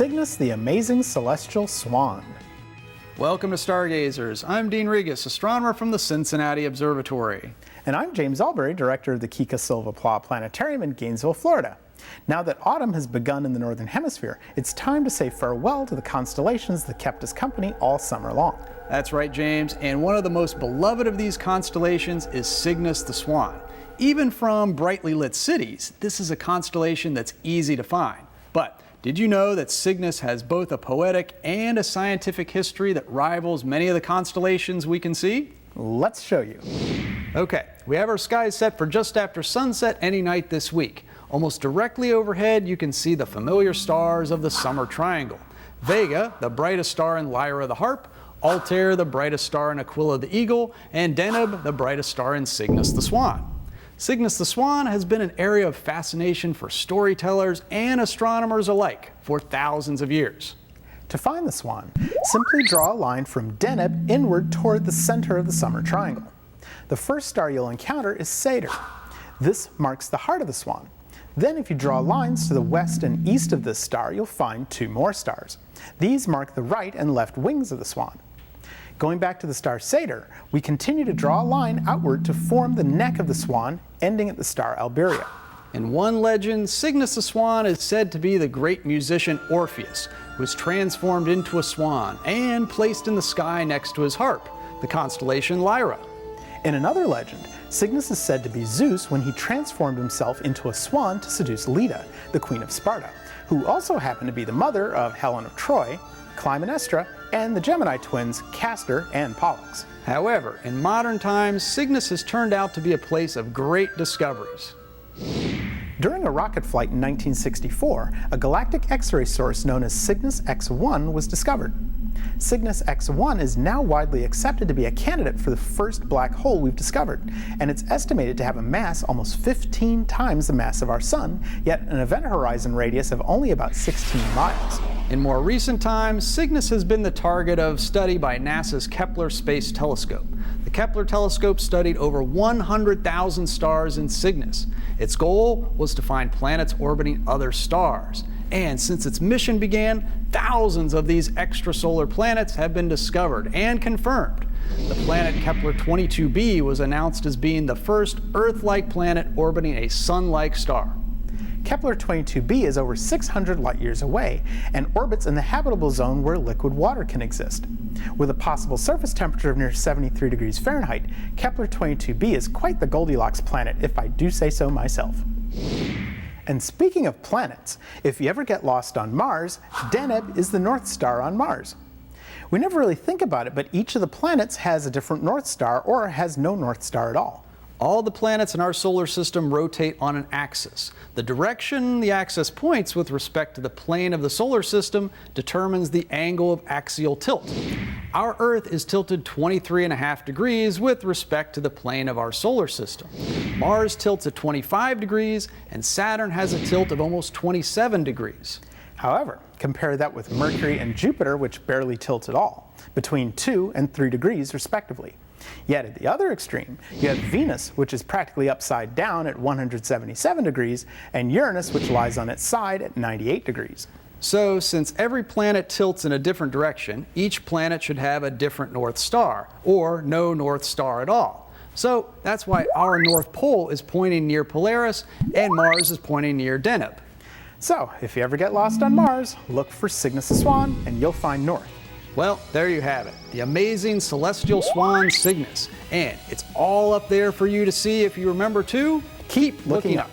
Cygnus, the amazing celestial swan. Welcome to Stargazers. I'm Dean Regas, astronomer from the Cincinnati Observatory. And I'm James Albury, director of the Kika Silva Pla Planetarium in Gainesville, Florida. Now that autumn has begun in the northern hemisphere, it's time to say farewell to the constellations that kept us company all summer long. That's right, James, and one of the most beloved of these constellations is Cygnus the Swan. Even from brightly lit cities, this is a constellation that's easy to find. But did you know that Cygnus has both a poetic and a scientific history that rivals many of the constellations we can see? Let's show you. Okay, we have our skies set for just after sunset any night this week. Almost directly overhead, you can see the familiar stars of the summer triangle. Vega, the brightest star in Lyra the Harp, Altair, the brightest star in Aquila the Eagle, and Deneb, the brightest star in Cygnus the Swan. Cygnus the Swan has been an area of fascination for storytellers and astronomers alike for thousands of years. To find the swan, simply draw a line from Deneb inward toward the center of the summer triangle. The first star you'll encounter is Satyr. This marks the heart of the swan. Then if you draw lines to the west and east of this star, you'll find two more stars. These mark the right and left wings of the swan. Going back to the star Satyr, we continue to draw a line outward to form the neck of the swan, ending at the star Alberia. In one legend, Cygnus the Swan is said to be the great musician Orpheus, who was transformed into a swan and placed in the sky next to his harp, the constellation Lyra. In another legend, Cygnus is said to be Zeus when he transformed himself into a swan to seduce Leda, the queen of Sparta, who also happened to be the mother of Helen of Troy, Clytemnestra, and the Gemini twins Castor and Pollux. However, in modern times, Cygnus has turned out to be a place of great discoveries. During a rocket flight in 1964, a galactic X-ray source known as Cygnus X1 was discovered. Cygnus X1 is now widely accepted to be a candidate for the first black hole we've discovered, and it's estimated to have a mass almost 15 times the mass of our Sun, yet an event horizon radius of only about 16 miles. In more recent times, Cygnus has been the target of study by NASA's Kepler Space Telescope. The Kepler telescope studied over 100,000 stars in Cygnus. Its goal was to find planets orbiting other stars. And since its mission began, thousands of these extrasolar planets have been discovered and confirmed. The planet Kepler 22b was announced as being the first Earth-like planet orbiting a Sun-like star. Kepler 22b is over 600 light-years away and orbits in the habitable zone where liquid water can exist. With a possible surface temperature of near 73 degrees Fahrenheit, Kepler 22b is quite the Goldilocks planet, if I do say so myself. And speaking of planets, if you ever get lost on Mars, Deneb is the North Star on Mars. We never really think about it, but each of the planets has a different North Star or has no North Star at all. All the planets in our solar system rotate on an axis. The direction the axis points with respect to the plane of the solar system determines the angle of axial tilt. Our Earth is tilted 23.5 degrees with respect to the plane of our solar system. Mars tilts at 25 degrees, and Saturn has a tilt of almost 27 degrees. However, compare that with Mercury and Jupiter, which barely tilt at all, between 2 and 3 degrees respectively. Yet at the other extreme, you have Venus, which is practically upside down at 177 degrees, and Uranus, which lies on its side at 98 degrees. So, since every planet tilts in a different direction, each planet should have a different North Star, or no North Star at all. So, that's why our North Pole is pointing near Polaris, and Mars is pointing near Deneb. So, if you ever get lost on Mars, look for Cygnus the Swan, and you'll find north. Well, there you have it, the amazing celestial swan Cygnus. And it's all up there for you to see if you remember to keep looking up.